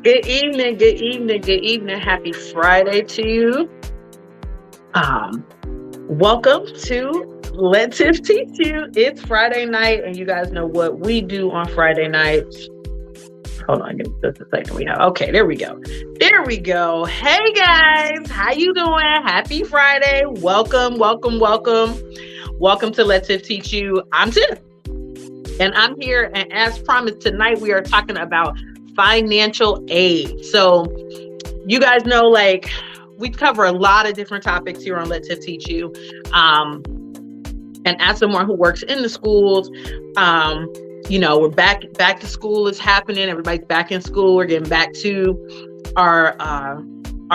Good evening, good evening, good evening. Happy Friday to you. Um, Welcome to Let Tiff Teach You. It's Friday night, and you guys know what we do on Friday nights. Hold on, give me just a second. We have okay, there we go. There we go. Hey guys, how you doing? Happy Friday. Welcome, welcome, welcome. Welcome to Let Tiff Teach You. I'm Tiff. And I'm here, and as promised, tonight we are talking about financial aid. So, you guys know, like, we cover a lot of different topics here on Let Tiff Teach You. And as someone who works in the schools, we're back to school is happening. Everybody's back in school. We're getting back to our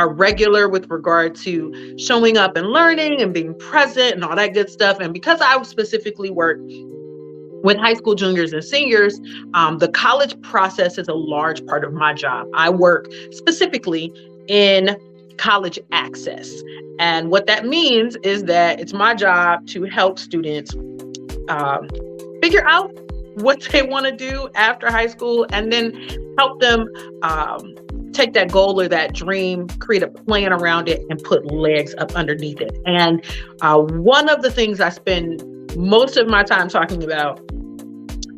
regular with regard to showing up and learning and being present and all that good stuff. And because I specifically work with high school juniors and seniors, the college process is a large part of my job. I work specifically in college access. And what that means is that it's my job to help students figure out what they want to do after high school and then help them take that goal or that dream, create a plan around it, and put legs up underneath it. And one of the things I spend most of my time talking about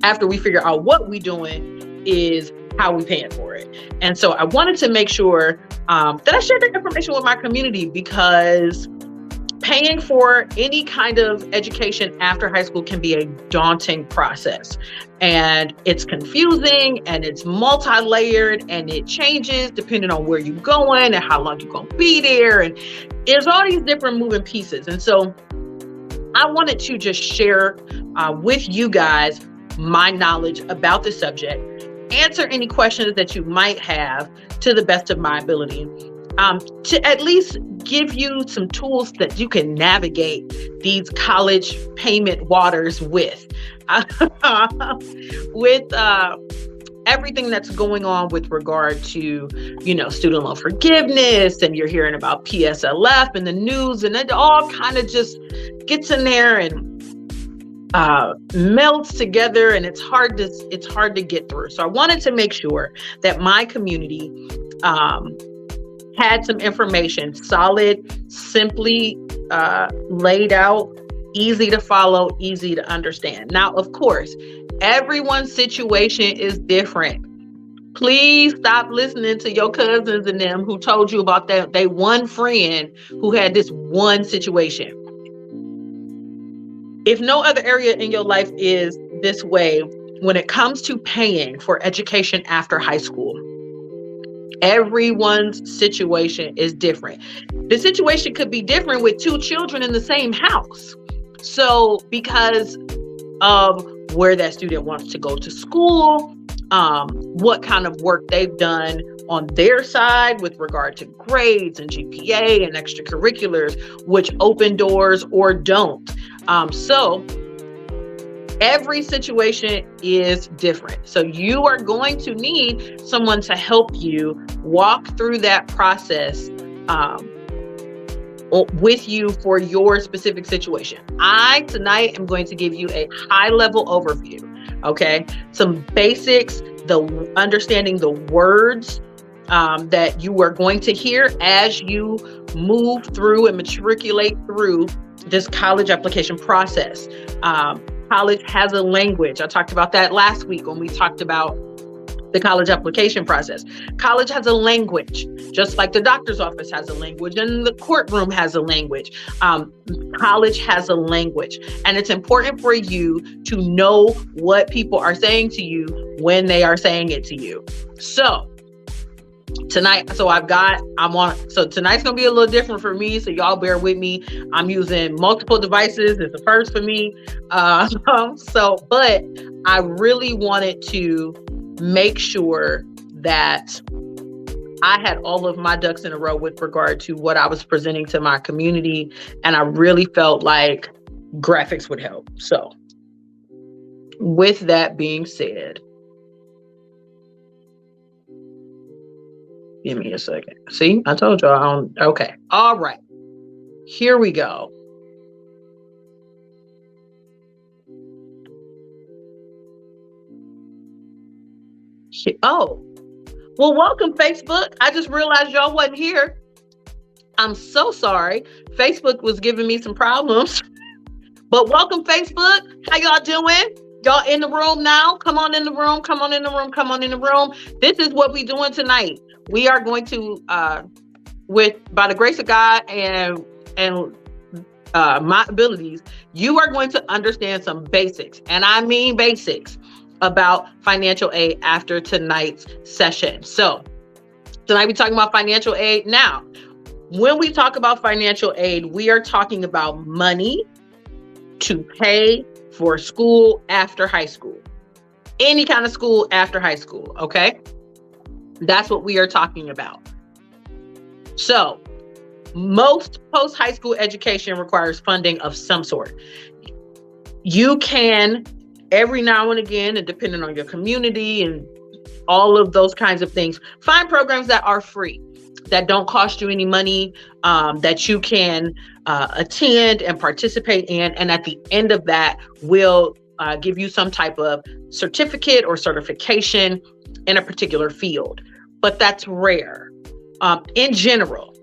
after we figure out what we're doing is how we paying for it. And so I wanted to make sure that I shared that information with my community, because paying for any kind of education after high school can be a daunting process. And it's confusing and it's multi-layered and it changes depending on where you're going and how long you're going to be there. And there's all these different moving pieces. And so I wanted to just share with you guys my knowledge about the subject, answer any questions that you might have to the best of my ability, to at least give you some tools that you can navigate these college payment waters with, with everything that's going on with regard to, student loan forgiveness, and you're hearing about PSLF in the news, and it all kind of just gets in there and melts together, and it's hard to get through. So I wanted to make sure that my community had some information, solid, simply laid out, easy to follow, easy to understand. Now, of course, everyone's situation is different. Please stop listening to your cousins and them who told you about that they one friend who had this one situation. If no other area in your life is this way, when it comes to paying for education after high school, everyone's situation is different. The situation could be different with two children in the same house. So because of where that student wants to go to school, what kind of work they've done on their side with regard to grades and GPA and extracurriculars, which open doors or don't. So every situation is different. So you are going to need someone to help you walk through that process with you for your specific situation. I tonight am going to give you a high-level overview, okay? Some basics, understanding the words that you are going to hear as you move through and matriculate through this college application process. College has a language. I talked about that last week when we talked about the college application process. College has a language, just like the doctor's office has a language and the courtroom has a language. College has a language, and it's important for you to know what people are saying to you when they are saying it to you. So tonight's gonna be a little different for me, so y'all bear with me. I'm using multiple devices. It's a first for me. But I really wanted to make sure that I had all of my ducks in a row with regard to what I was presenting to my community, and I really felt like graphics would help. So with that being said, give me a second. See, I told y'all. Okay. All right. Here we go. Oh, Well, welcome, Facebook. I just realized y'all wasn't here. I'm so sorry. Facebook was giving me some problems. But welcome, Facebook. How y'all doing? Y'all in the room now? Come on in the room. Come on in the room. Come on in the room. This is what we're doing tonight. We are going to, by the grace of God and my abilities, you are going to understand some basics, and I mean basics, about financial aid after tonight's session. So tonight we're talking about financial aid. Now, when we talk about financial aid, we are talking about money to pay for school after high school. Any kind of school after high school, okay? That's what we are talking about. So, most post-high school education requires funding of some sort. You can, every now and again, and depending on your community and all of those kinds of things, find programs that are free, that don't cost you any money, that you can attend and participate in. And at the end of that, will give you some type of certificate or certification in a particular field. But that's rare. In general,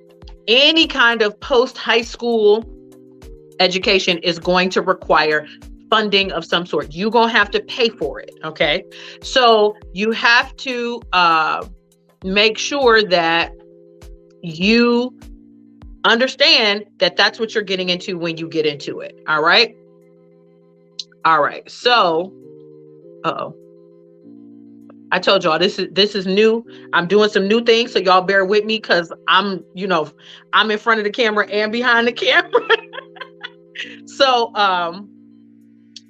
any kind of post-high school education is going to require funding of some sort. You're going to have to pay for it, okay? So you have to make sure that you understand that that's what you're getting into when you get into it, all right? All right, so, I told y'all this is new. I'm doing some new things, so y'all bear with me because I'm in front of the camera and behind the camera. So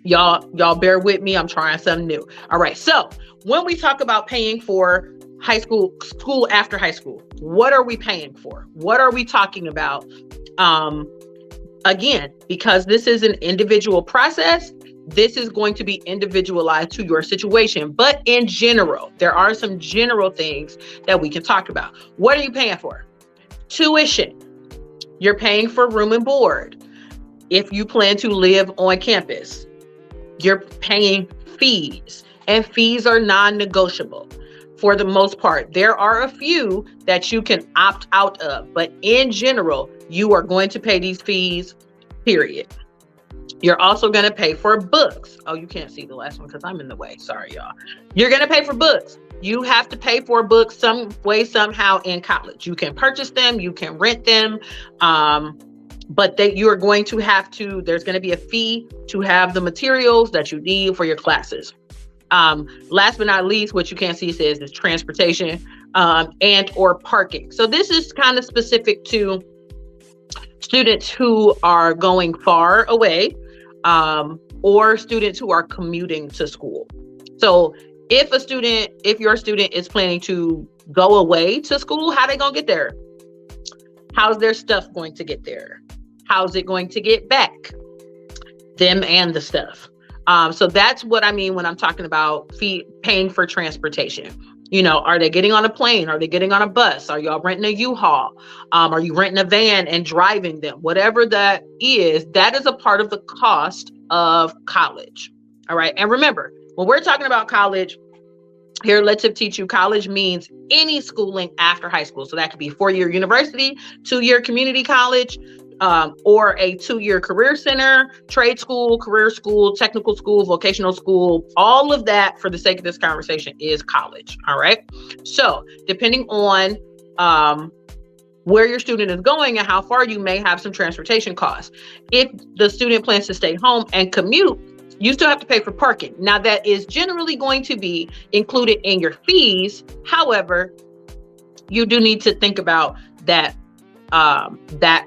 y'all bear with me. I'm trying something new. All right. So when we talk about paying for school after high school, what are we paying for? What are we talking about? Again, because this is an individual process, this is going to be individualized to your situation. But in general, there are some general things that we can talk about. What are you paying for? Tuition. You're paying for room and board. If you plan to live on campus, you're paying fees, and fees are non-negotiable for the most part. There are a few that you can opt out of, but in general, you are going to pay these fees, period. You're also going to pay for books. Oh, you can't see the last one because I'm in the way. Sorry, y'all. You're going to pay for books. You have to pay for books some way, somehow in college. You can purchase them. You can rent them. But you are going to have to, there's going to be a fee to have the materials that you need for your classes. Last but not least, what you can't see says is transportation and or parking. So this is kind of specific to students who are going far away, or students who are commuting to school. So if your student is planning to go away to school, how they gonna get there? How's their stuff going to get there? How's it going to get back? Them and the stuff. So that's what I mean when I'm talking about paying for transportation. Are they getting on a plane? Are they getting on a bus? Are y'all renting a U-Haul? Are you renting a van and driving them? Whatever that is a part of the cost of college. All right. And remember, when we're talking about college, here, Let's Tiff Teach You, college means any schooling after high school. So that could be 4-year university, 2-year community college, or a 2-year career center, trade school, career school, technical school, vocational school. All of that, for the sake of this conversation, is college. All right. So depending on where your student is going and how far, you may have some transportation costs. If the student plans to stay home and commute, you still have to pay for parking. Now, that is generally going to be included in your fees. However, you do need to think about that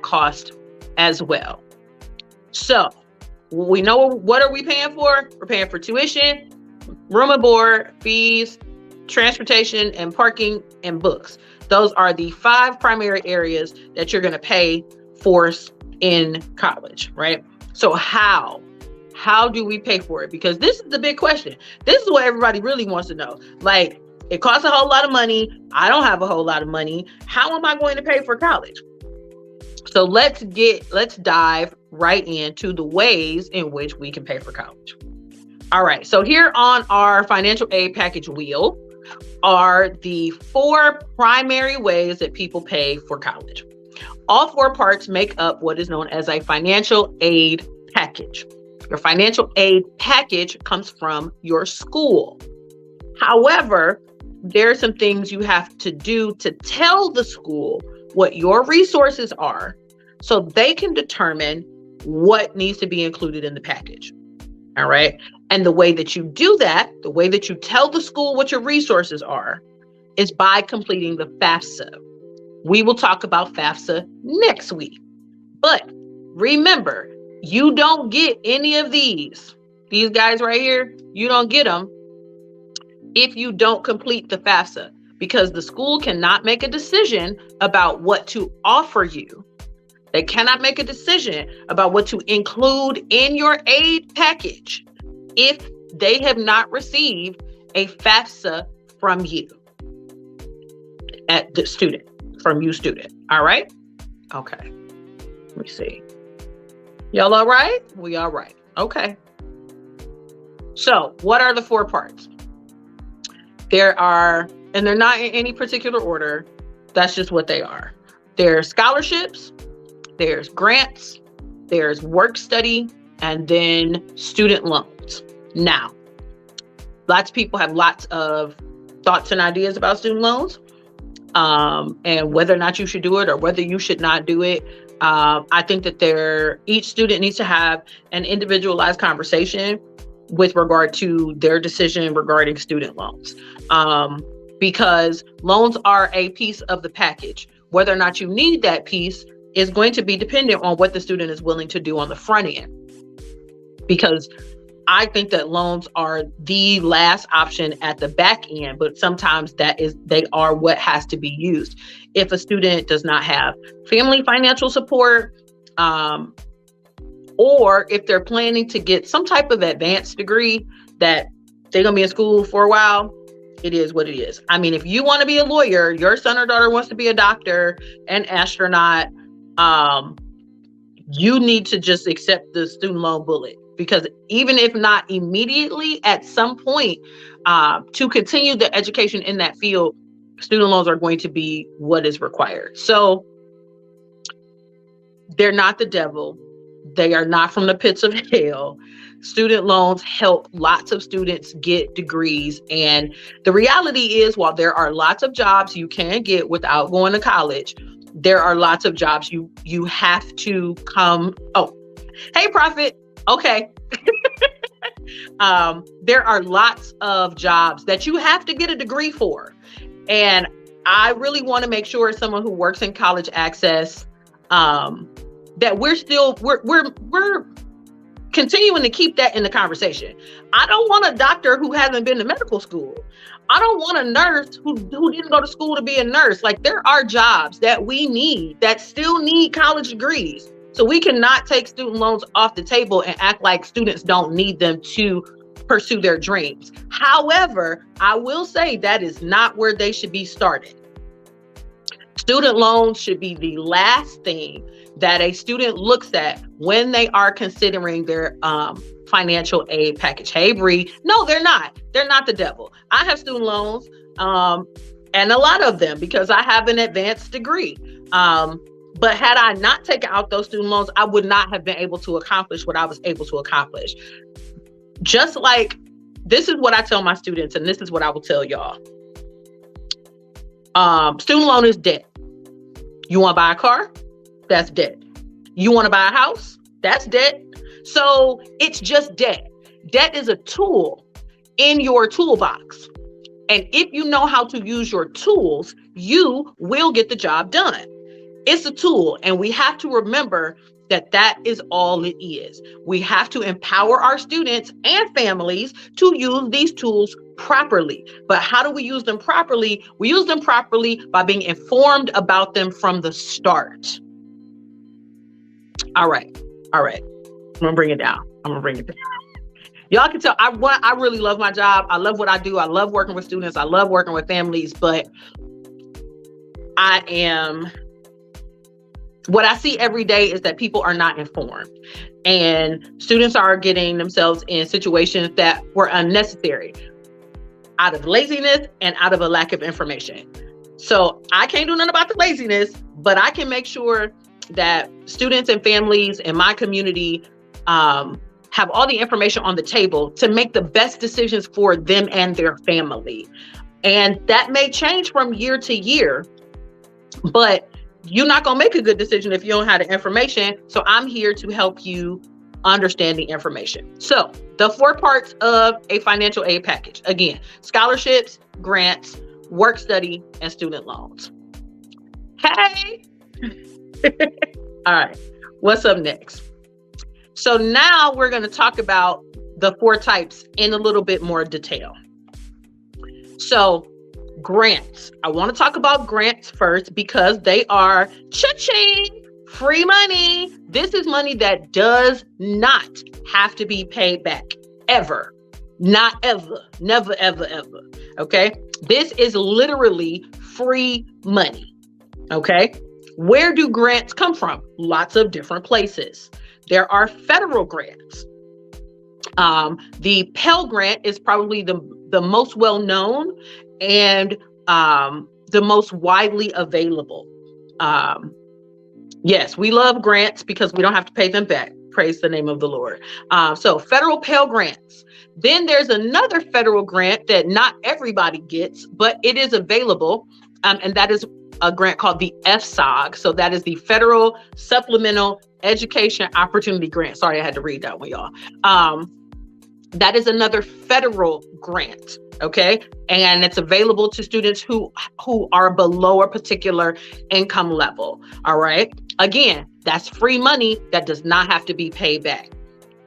cost as well. So we know, what are we paying for? We're paying for tuition, room and board, fees, transportation, and parking, and books. Those are the 5 primary areas that you're going to pay for in college, right? So how do we pay for it? Because this is the big question. This is what everybody really wants to know. Like, it costs a whole lot of money. I don't have a whole lot of money. How am I going to pay for college? So let's dive right into the ways in which we can pay for college. All right. So here on our financial aid package wheel, are the 4 primary ways that people pay for college. All 4 parts make up what is known as a financial aid package. Your financial aid package comes from your school. However, there are some things you have to do to tell the school what your resources are so they can determine what needs to be included in the package. All right. And the way that you do that, the way that you tell the school what your resources are, is by completing the FAFSA. We will talk about FAFSA next week. But remember, you don't get any of these guys right here, you don't get them if you don't complete the FAFSA, because the school cannot make a decision about what to offer you. They cannot make a decision about what to include in your aid package if they have not received a FAFSA from you, student. All right? Okay. Let me see. Y'all all right? We all right. Okay. So what are the 4 parts? There are, and they're not in any particular order. That's just what they are. There's scholarships, there's grants, there's work study, and then student loans. Now, lots of people have lots of thoughts and ideas about student loans, and whether or not you should do it or whether you should not do it. I think that each student needs to have an individualized conversation with regard to their decision regarding student loans, because loans are a piece of the package. Whether or not you need that piece is going to be dependent on what the student is willing to do on the front end, because I think that loans are the last option at the back end, but sometimes they are what has to be used. If a student does not have family financial support, or if they're planning to get some type of advanced degree that they're going to be in school for a while, it is what it is. I mean, if you want to be a lawyer, your son or daughter wants to be a doctor, an astronaut, you need to just accept the student loan bullet, because even if not immediately, at some point, to continue the education in that field, student loans are going to be what is required. So they're not the devil. They are not from the pits of hell. Student loans help lots of students get degrees. And the reality is, while there are lots of jobs you can get without going to college, there are lots of jobs you have to come. Oh, hey, Prophet. Okay. There are lots of jobs that you have to get a degree for. And I really want to make sure, as someone who works in college access, that we're continuing to keep that in the conversation. I don't want a doctor who hasn't been to medical school. I don't want a nurse who didn't go to school to be a nurse. Like, there are jobs that we need that still need college degrees. So we cannot take student loans off the table and act like students don't need them to pursue their dreams. However, I will say that is not where they should be started. Student loans should be the last thing that a student looks at when they are considering their financial aid package. Hey, Bree. No, they're not. They're not the devil. I have student loans, and a lot of them, because I have an advanced degree. But had I not taken out those student loans, I would not have been able to accomplish what I was able to accomplish. Just like, this is what I tell my students, and this is what I will tell y'all. Student loan is debt. You want to buy a car? That's debt. You want to buy a house? That's debt. So it's just debt. Debt is a tool in your toolbox. And if you know how to use your tools, you will get the job done. It's a tool, and we have to remember that that is all it is. We have to empower our students and families to use these tools properly. But how do we use them properly? We use them properly by being informed about them from the start. All right. I'm gonna bring it down. Y'all can tell I really love my job. I love what I do. I love working with students. I love working with families, but what I see every day is that people are not informed, and students are getting themselves in situations that were unnecessary. out of laziness and out of a lack of information. So I can't do nothing about the laziness, but I can make sure that students and families in my community have all the information on the table to make the best decisions for them and their family. And that may change from year to year, but you're not going to make a good decision if you don't have the information. So I'm here to help you understand the information. So the 4 parts of a financial aid package, again, scholarships, grants, work study, and student loans. Hey. All right. What's up next? So now we're going to talk about the 4 types in a little bit more detail. So grants. I want to talk about grants first because they are cha-ching, free money. This is money that does not have to be paid back ever. Not ever. Never, ever, ever. Okay. This is literally free money. Okay. Where do grants come from? Lots of different places. There are federal grants. The Pell Grant is probably the most well-known and the most widely available. Yes, we love grants because we don't have to pay them back. Praise the name of the Lord. So federal Pell Grants. Then there's another federal grant that not everybody gets, but it is available. And that is a grant called the FSOG. So that is the Federal Supplemental Education Opportunity Grant. Sorry, I had to read that one, y'all. That is another federal grant. Okay. And it's available to students who are below a particular income level. All right. Again, that's free money that does not have to be paid back.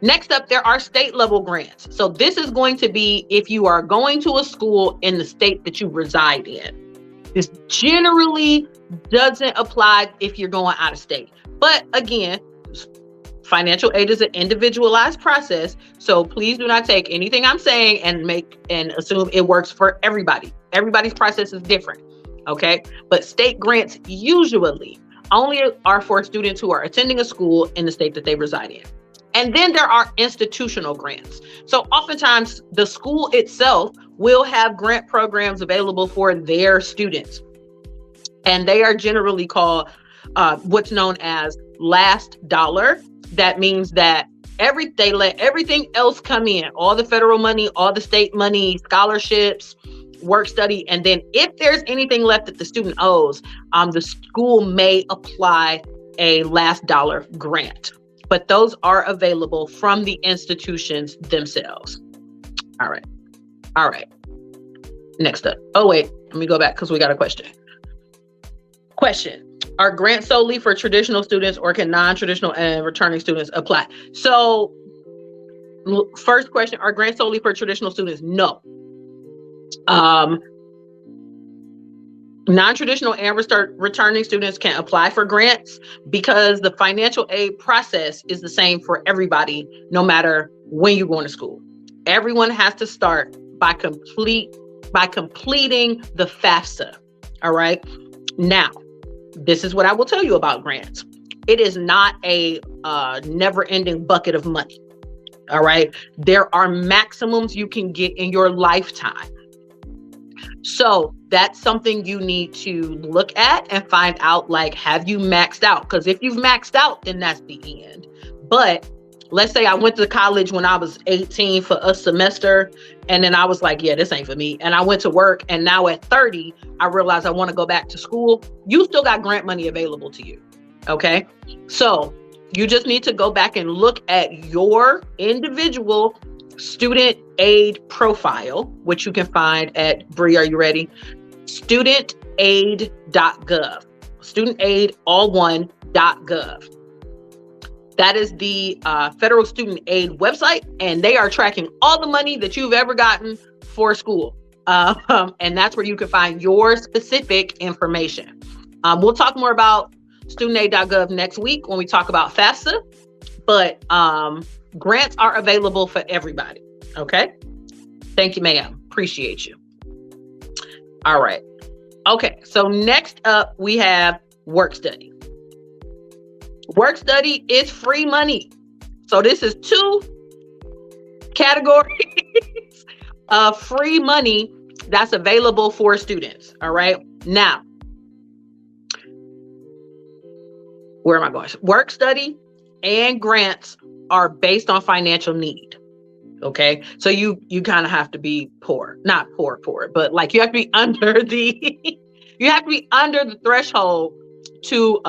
Next up, there are state level grants. So this is going to be if you are going to a school in the state that you reside in. This generally doesn't apply if you're going out of state. But again, financial aid is an individualized process. So please do not take anything I'm saying and assume it works for everybody. Everybody's process is different. Okay. But state grants usually only are for students who are attending a school in the state that they reside in. And then there are institutional grants. So oftentimes the school itself will have grant programs available for their students. And they are generally called what's known as last dollar. That means that they let everything else come in, all the federal money, all the state money, scholarships, work study. And then if there's anything left that the student owes, the school may apply a last dollar grant. But those are available from the institutions themselves. All right. All right. Next up. Oh, wait, let me go back because we got a question. Question. Are grants solely for traditional students or can non-traditional and returning students apply? So first question, are grants solely for traditional students? No. Non-traditional and returning students can apply for grants because the financial aid process is the same for everybody, no matter when you're going to school. Everyone has to start by completing the FAFSA. All right. Now, this is what I will tell you about grants. It is not a never-ending bucket of money. All right. There are maximums you can get in your lifetime. So that's something you need to look at and find out, like, have you maxed out? Because if you've maxed out, then that's the end. But let's say I went to college when I was 18 for a semester, and then I was like, yeah, this ain't for me. And I went to work, and now at 30, I realized I want to go back to school. You still got grant money available to you. Okay. So you just need to go back and look at your individual student aid profile, which you can find at Bree, are you ready? Studentaid.gov. Studentaid, all one, .gov. That is the federal student aid website, and they are tracking all the money that you've ever gotten for school. And that's where you can find your specific information. We'll talk more about studentaid.gov next week when we talk about FAFSA, but grants are available for everybody. Okay. Thank you, ma'am. Appreciate you. All right. Okay. So next up, we have work study. Work study is free money. So this is 2 categories of free money That's available for students. All right. Now, where am I going? Work study and grants are based on financial need. Okay. So you kind of have to be poor, not poor, but like you have to be under the, you have to be under the threshold to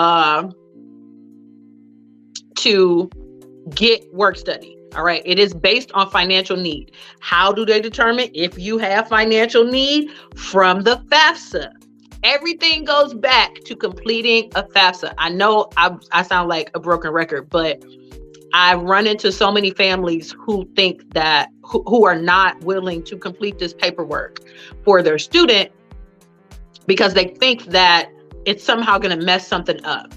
get work study. All right. It is based on financial need. How do they determine if you have financial need? From the FAFSA. Everything goes back to completing a FAFSA. I know I sound like a broken record, but I've run into so many families who think that, who are not willing to complete this paperwork for their student because they think that it's somehow going to mess something up.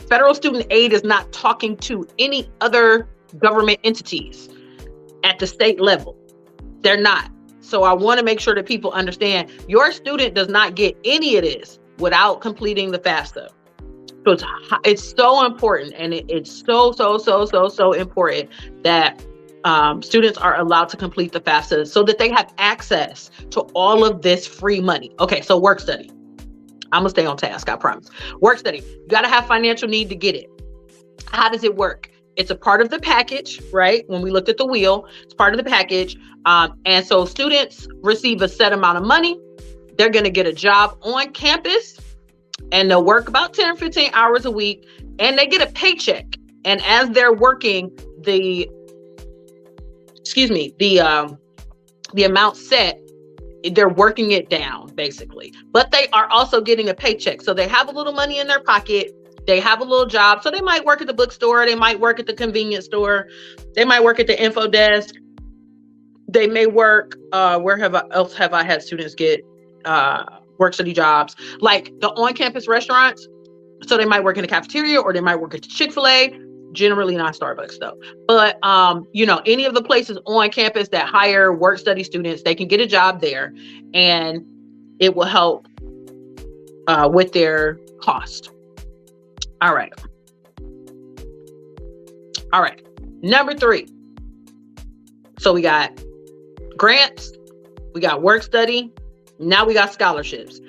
Federal student aid is not talking to any other government entities at the state level. They're not. So I want to make sure that people understand your student does not get any of this without completing the FAFSA. So it's so important, and it's so important that students are allowed to complete the FAFSA so that they have access to all of this free money. Okay, so work study. I'm gonna stay on task, I promise. Work study, you gotta have financial need to get it. How does it work? It's a part of the package, right? When we looked at the wheel, it's part of the package. And so students receive a set amount of money. They're gonna get a job on campus and they'll work about 10 or 15 hours a week and they get a paycheck. And as they're working, the amount set, they're working it down basically, but they are also getting a paycheck. So they have a little money in their pocket. They have a little job. So they might work at the bookstore. They might work at the convenience store. They might work at the info desk. They may work, where else have I had students get work study jobs? Like the on-campus restaurants. So they might work in the cafeteria or they might work at the Chick-fil-A. Generally not Starbucks though. But, any of the places on campus that hire work study students, they can get a job there and it will help with their cost. All right. Number 3. So we got grants, we got work study. Now we got scholarships.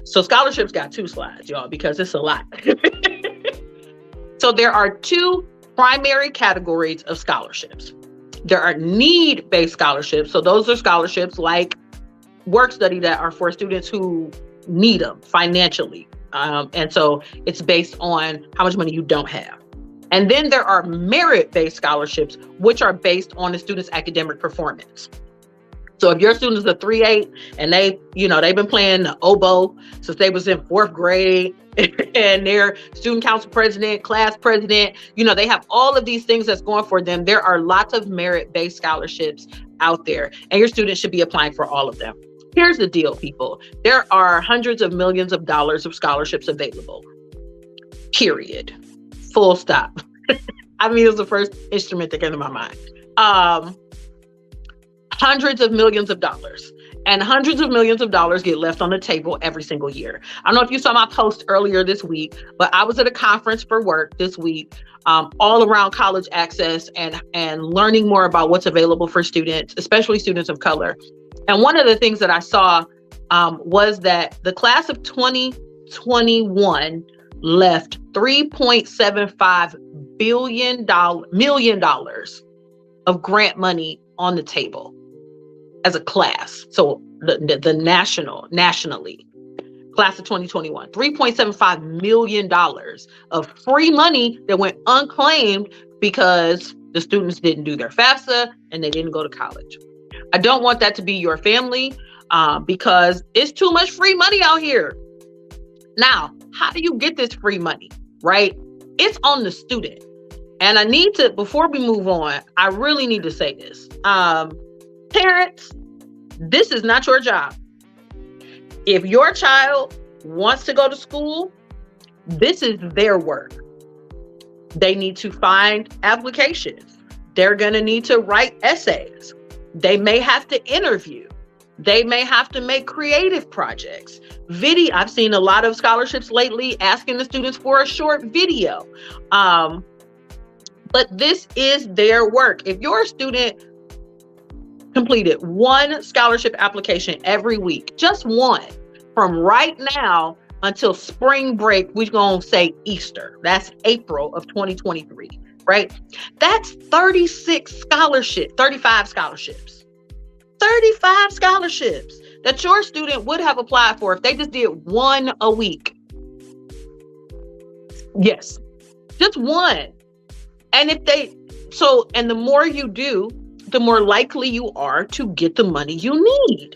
So scholarships got 2 slides, y'all, because it's a lot. So there are 2 primary categories of scholarships. There are need-based scholarships. So those are scholarships like work study that are for students who need them financially. And so it's based on how much money you don't have. And then there are merit-based scholarships, which are based on the student's academic performance. So if your student is a 3.8 and they've been playing the oboe since they was in 4th grade and they're student council president, class president, they have all of these things that's going for them. There are lots of merit-based scholarships out there and your students should be applying for all of them. Here's the deal, people. There are hundreds of millions of dollars of scholarships available. Period. Full stop. I mean, it was the first instrument that came to my mind. Hundreds of millions of dollars, and hundreds of millions of dollars get left on the table every single year. I don't know if you saw my post earlier this week, but I was at a conference for work this week, all around college access and learning more about what's available for students, especially students of color. And one of the things that I saw was that the class of 2021 left $3.75 million of grant money on the table as a class. So the nationally, class of 2021, $3.75 million of free money that went unclaimed because the students didn't do their FAFSA and they didn't go to college. I don't want that to be your family because it's too much free money out here. Now, how do you get this free money, right? It's on the student. And I need to, before we move on, I really need to say this. Parents, this is not your job. If your child wants to go to school, this is their work. They need to find applications. They're going to need to write essays. They may have to interview. They may have to make creative projects. I've seen a lot of scholarships lately asking the students for a short video. But this is their work. If your student completed one scholarship application every week, just one, from right now until spring break, we're going to say Easter. That's April of 2023, right? That's 36 scholarships, 35 scholarships. 35 scholarships that your student would have applied for if they just did one a week. Yes, just one. And and the more you do, the more likely you are to get the money you need.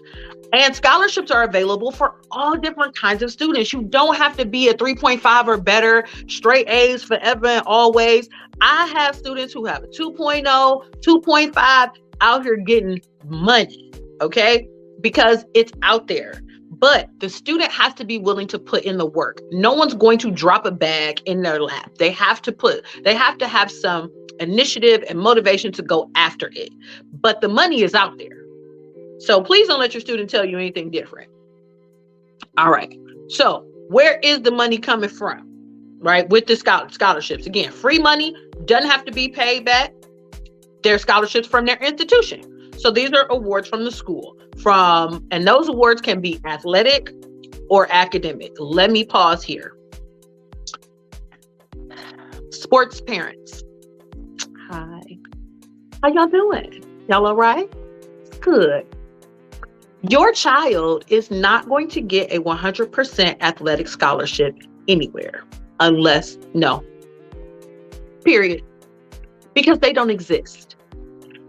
And scholarships are available for all different kinds of students. You don't have to be a 3.5 or better, straight A's forever and always. I have students who have a 2.0, 2.5 out here getting money, okay? Because it's out there. But the student has to be willing to put in the work. No one's going to drop a bag in their lap. They have to have some initiative and motivation to go after it. But the money is out there. So please don't let your student tell you anything different. All right. So where is the money coming from? Right? With the scholarships. Again, free money, doesn't have to be paid back. They're scholarships from their institution. So these are awards from the school. And those awards can be athletic or academic. Let me pause here. Sports parents. Hi. How y'all doing? Y'all all right? Good. Your child is not going to get a 100% athletic scholarship anywhere period. Because they don't exist.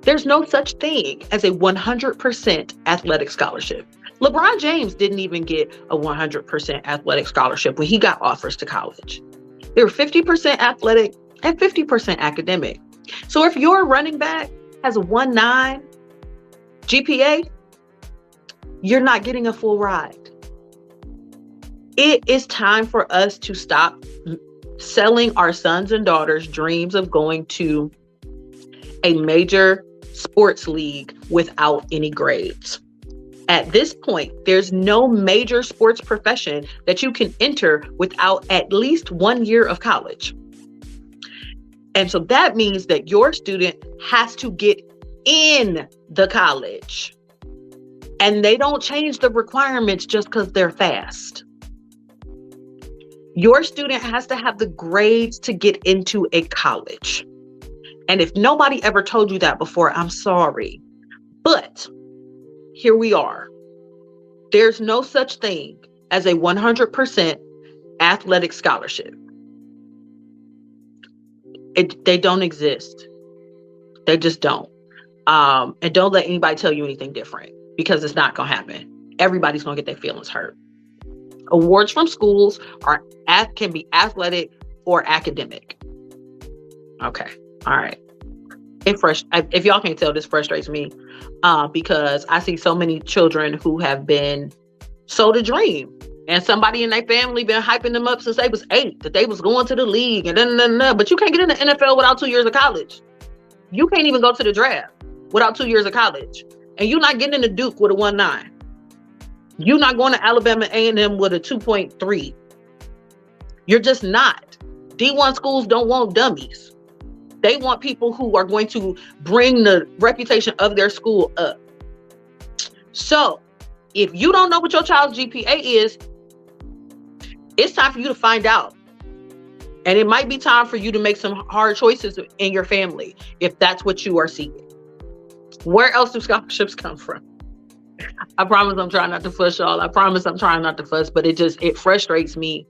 There's no such thing as a 100% athletic scholarship. LeBron James didn't even get a 100% athletic scholarship when he got offers to college. They were 50% athletic and 50% academic. So if your running back has a 1.9 GPA, you're not getting a full ride. It is time for us to stop selling our sons and daughters dreams of going to a major sports league without any grades. At this point, there's no major sports profession that you can enter without at least 1 year of college. And so that means that your student has to get in the college. And they don't change the requirements just because they're fast. Your student has to have the grades to get into a college. And if nobody ever told you that before, I'm sorry. But here we are. There's no such thing as a 100% athletic scholarship. They don't exist. They just don't. And don't let anybody tell you anything different, because it's not going to happen. Everybody's going to get their feelings hurt. Awards from schools can be athletic or academic. Okay. All right. If y'all can't tell, this frustrates me because I see so many children who have been sold a dream, and somebody in their family been hyping them up since they was 8, that they was going to the league and but you can't get in the NFL without 2 years of college. You can't even go to the draft without 2 years of college, and you're not getting into Duke with a 1.9. You're not going to Alabama A&M with a 2.3. You're just not. D1 schools don't want dummies. They want people who are going to bring the reputation of their school up. So if you don't know what your child's GPA is, it's time for you to find out. And it might be time for you to make some hard choices in your family if that's what you are seeking. Where else do scholarships come from? I promise I'm trying not to fuss, y'all. I promise I'm trying not to fuss, but it frustrates me.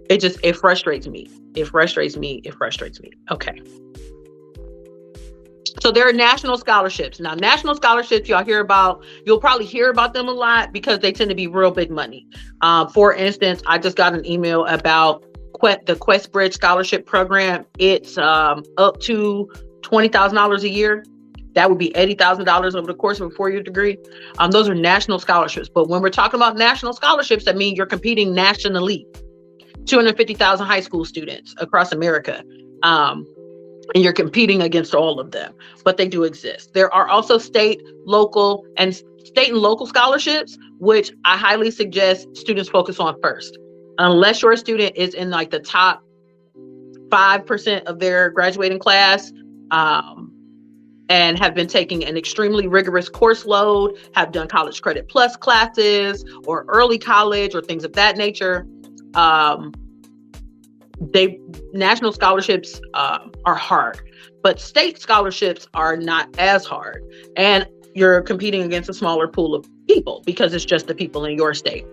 It frustrates me. It frustrates me. It frustrates me. Okay. So there are national scholarships. Now, national scholarships, you'll probably hear about them a lot because they tend to be real big money. For instance, I just got an email about the QuestBridge Scholarship Program. It's up to $20,000 a year. That would be $80,000 over the course of a 4-year degree. Those are national scholarships. But when we're talking about national scholarships, that means you're competing nationally. 250,000 high school students across America. And you're competing against all of them, but they do exist. There are also state and local scholarships, which I highly suggest students focus on first. Unless your student is in like the top 5% of their graduating class, and have been taking an extremely rigorous course load, have done College Credit Plus classes or early college or things of that nature. National scholarships are hard, but state scholarships are not as hard. And you're competing against a smaller pool of people because it's just the people in your state.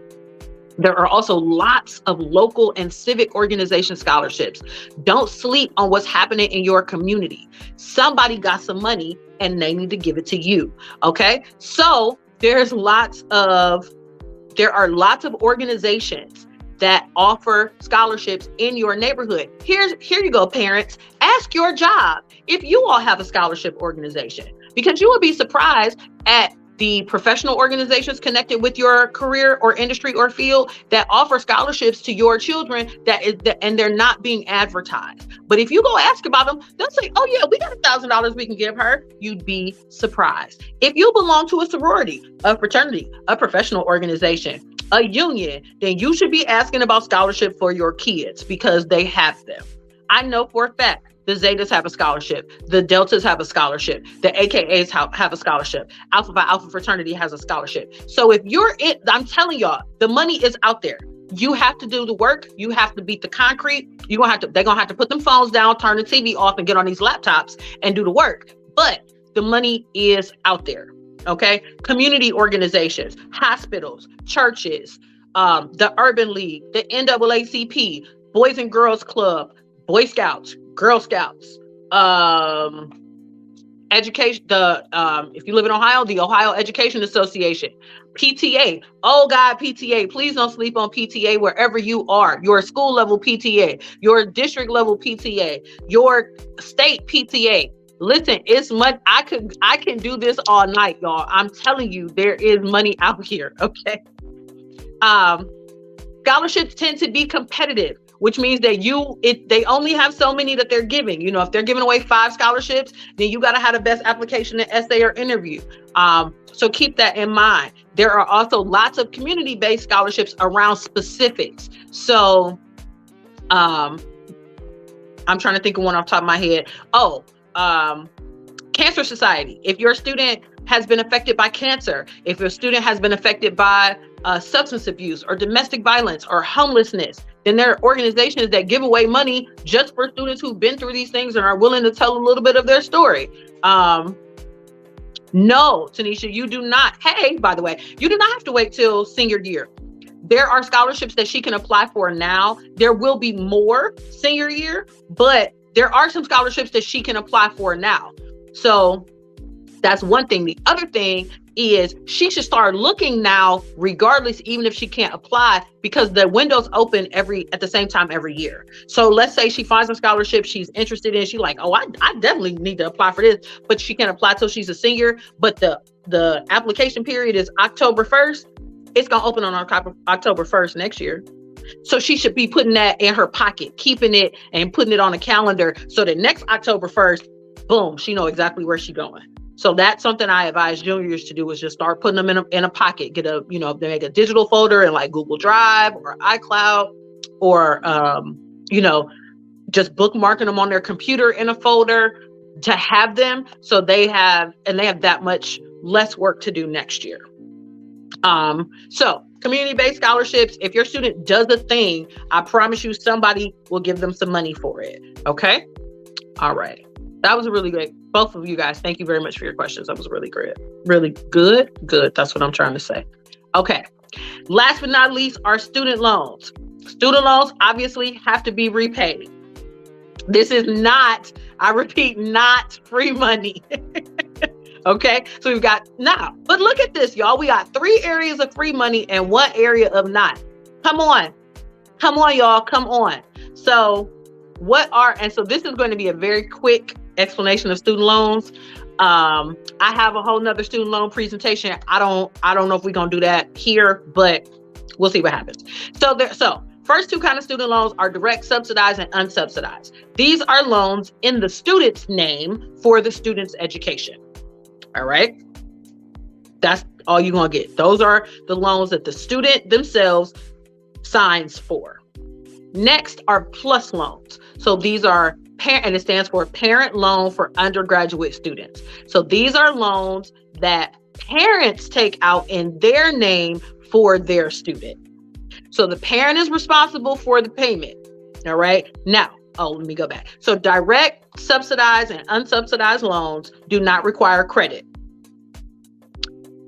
There are also lots of local and civic organization scholarships. Don't sleep on what's happening in your community. Somebody got some money and they need to give it to you. Okay. So there are lots of organizations that offer scholarships in your neighborhood. Here you go, parents. Ask your job if you all have a scholarship organization, because you will be surprised at the professional organizations connected with your career or industry or field that offer scholarships to your children and they're not being advertised. But if you go ask about them, they'll say, oh yeah, we got $1,000 we can give her. You'd be surprised. If you belong to a sorority, a fraternity, a professional organization, a union, then you should be asking about scholarship for your kids because they have them. I know for a fact the Zetas have a scholarship. The Deltas have a scholarship. The AKAs have a scholarship. Alpha Phi Alpha fraternity has a scholarship. So if you're I'm telling y'all, the money is out there. You have to do the work. You have to beat the concrete. They're gonna have to put them phones down, turn the TV off, and get on these laptops and do the work. But the money is out there. Okay. Community organizations, hospitals, churches, the Urban League, the NAACP, Boys and Girls Club, Boy Scouts, Girl Scouts, education, if you live in Ohio, the Ohio Education Association, PTA. Oh God, PTA, please don't sleep on PTA wherever you are. Your school level PTA, your district level PTA, your state PTA. Listen, it's money. I can do this all night, y'all. I'm telling you, there is money out here. Okay. Scholarships tend to be competitive, which means that they only have so many that they're giving. You know, if they're giving away 5 scholarships, then you got to have the best application and essay or interview. So keep that in mind. There are also lots of community-based scholarships around specifics. So I'm trying to think of one off the top of my head. Cancer Society. If your student has been affected by cancer, if your student has been affected by substance abuse or domestic violence or homelessness, then there are organizations that give away money just for students who've been through these things and are willing to tell a little bit of their story. No, Tanisha, you do not. Hey, by the way, you do not have to wait till senior year. There are scholarships that she can apply for now. There will be more senior year, but there are some scholarships that she can apply for now. So that's one thing. The other thing is she should start looking now, regardless, even if she can't apply, because the windows open at the same time every year. So let's say she finds a scholarship she's interested in. She's like, oh, I definitely need to apply for this, but she can't apply till she's a senior. But the application period is October 1st. It's going to open on October 1st next year. So she should be putting that in her pocket, keeping it and putting it on a calendar. So that next October 1st, boom, she know exactly where she's going. So that's something I advise juniors to do, is just start putting them in a pocket, they make a digital folder in like Google Drive or iCloud, or, just bookmarking them on their computer in a folder to have them. So they have that much less work to do next year. So community-based scholarships, if your student does a thing, I promise you somebody will give them some money for it. Okay. All right. That was a really great, both of you guys. Thank you very much for your questions. That was really great. Really good. Good. That's what I'm trying to say. Okay. Last but not least are student loans. Student loans obviously have to be repaid. This is not, I repeat, not free money. Okay. So we've got now, but look at this, y'all. We got 3 areas of free money and 1 area of not. Come on, y'all. Come on. So so this is going to be a very quick explanation of student loans. I have a whole nother student loan presentation. I don't know if we're going to do that here, but we'll see what happens. So first 2 kinds of student loans are direct subsidized and unsubsidized. These are loans in the student's name for the student's education. All right. That's all you're going to get. Those are the loans that the student themselves signs for. Next are plus loans. So these are and it stands for Parent Loan for Undergraduate Students. So these are loans that parents take out in their name for their student. So the parent is responsible for the payment. All right. Now, let me go back. So direct, subsidized, and unsubsidized loans do not require credit.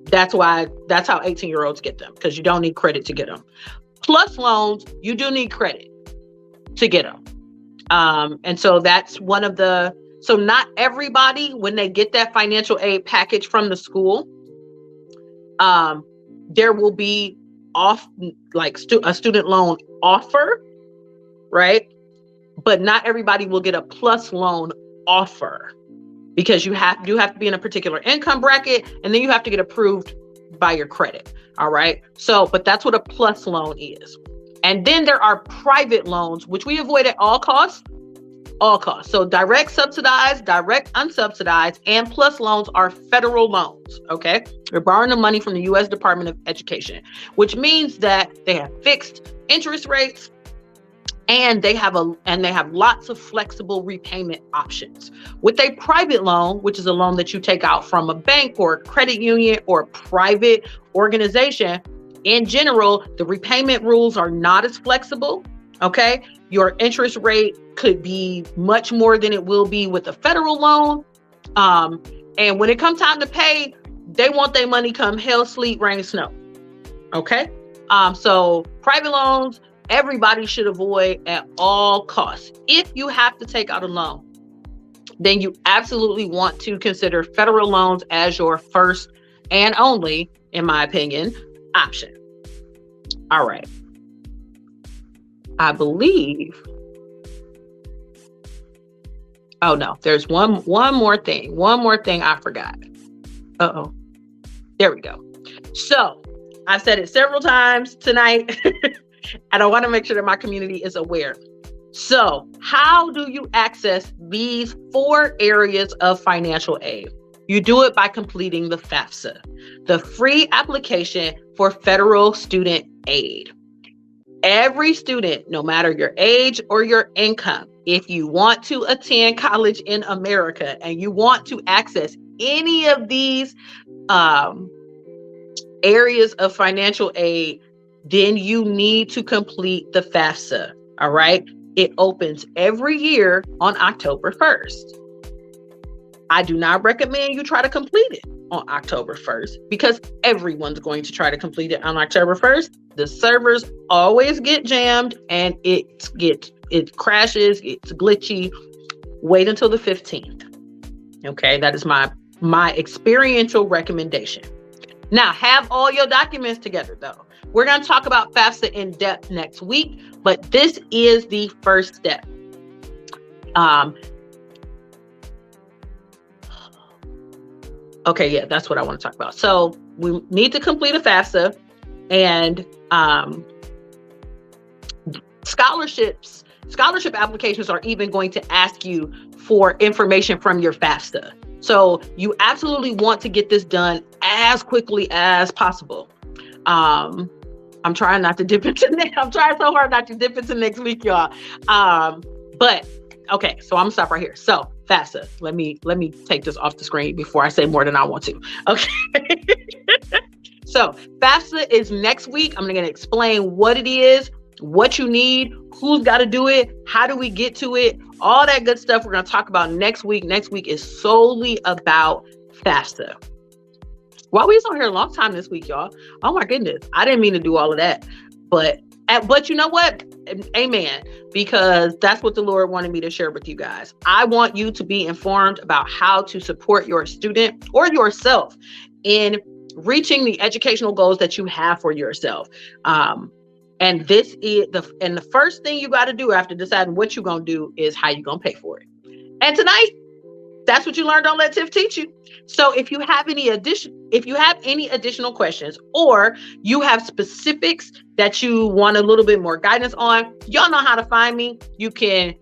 That's how 18-year-olds get them, because you don't need credit to get them. Plus loans, you do need credit to get them. And so that's so not everybody, when they get that financial aid package from the school, there will be a student loan offer, right? But not everybody will get a plus loan offer, because you have to be in a particular income bracket, and then you have to get approved by your credit. All right. So, but that's what a plus loan is. And then there are private loans, which we avoid at all costs. So direct subsidized, direct unsubsidized, and plus loans are federal loans. Okay. You're borrowing the money from the U.S. Department of Education, which means that they have fixed interest rates, and they have lots of flexible repayment options. With a private loan, which is a loan that you take out from a bank or a credit union or a private organization, in general, the repayment rules are not as flexible. Okay. Your interest rate could be much more than it will be with a federal loan. And when it comes time to pay, they want their money come hell, sleet, rain, snow. Okay. So private loans, everybody should avoid at all costs. If you have to take out a loan, then you absolutely want to consider federal loans as your first and only, in my opinion, option. All right. I believe. Oh no, there's one more thing. One more thing I forgot. There we go. So I've said it several times tonight. And I want to make sure that my community is aware. So how do you access these 4 areas of financial aid? You do it by completing the FAFSA, the free application for federal student aid. Every student, no matter your age or your income, if you want to attend college in America and you want to access any of these areas of financial aid, then you need to complete the FAFSA. All right. It opens every year on October 1st. I do not recommend you try to complete it on October 1st, because everyone's going to try to complete it on October 1st. The servers always get jammed and it crashes, it's glitchy. Wait until the 15th. Okay. That is my experiential recommendation. Now, have all your documents together though. We're going to talk about FAFSA in depth next week, but this is the first step. Okay, yeah, that's what I want to talk about. So we need to complete a FAFSA, and scholarship applications are even going to ask you for information from your FAFSA. So you absolutely want to get this done as quickly as possible. I'm trying not to dip into next. I'm trying so hard not to dip into next week, y'all. But okay, so I'm gonna stop right here. So FAFSA, let me take this off the screen before I say more than I want to. Okay. So FAFSA is next week. I'm gonna explain what it is, what you need, who's got to do it, how do we get to it, all that good stuff we're gonna talk about next week. Next week is solely about FAFSA. Well, we was on here a long time this week, y'all. Oh my goodness. I didn't mean to do all of that. But you know what? Amen. Because that's what the Lord wanted me to share with you guys. I want you to be informed about how to support your student or yourself in reaching the educational goals that you have for yourself. And this is the first thing you got to do after deciding what you're going to do is how you're going to pay for it. And tonight, that's what you learned on Let Tiff Teach You. So if you have any additional questions, or you have specifics that you want a little bit more guidance on, y'all know how to find me. You can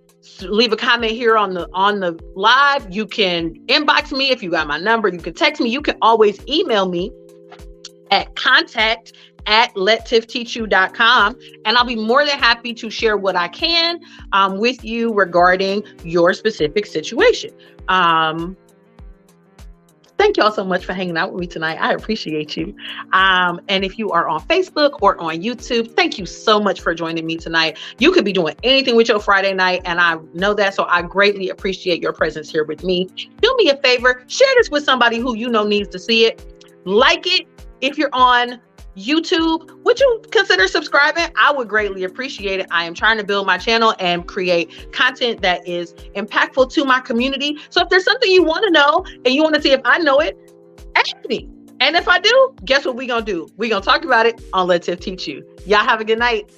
leave a comment here on the live. You can inbox me if you got my number. You can text me. You can always email me at contact at lettiffteachu.com, and I'll be more than happy to share what I can with you regarding your specific situation. Thank y'all so much for hanging out with me tonight. I appreciate you. And if you are on Facebook or on YouTube, thank you so much for joining me tonight. You could be doing anything with your Friday night, and I know that, so I greatly appreciate your presence here with me. Do me a favor, share this with somebody who you know needs to see it. Like it. If you're on YouTube, would you consider subscribing? I would greatly appreciate it. I am trying to build my channel and create content that is impactful to my community. So if there's something you want to know and you want to see if I know it, ask me. And if I do, guess what we're going to do? We're going to talk about it on Let Tiff Teach You. Y'all have a good night.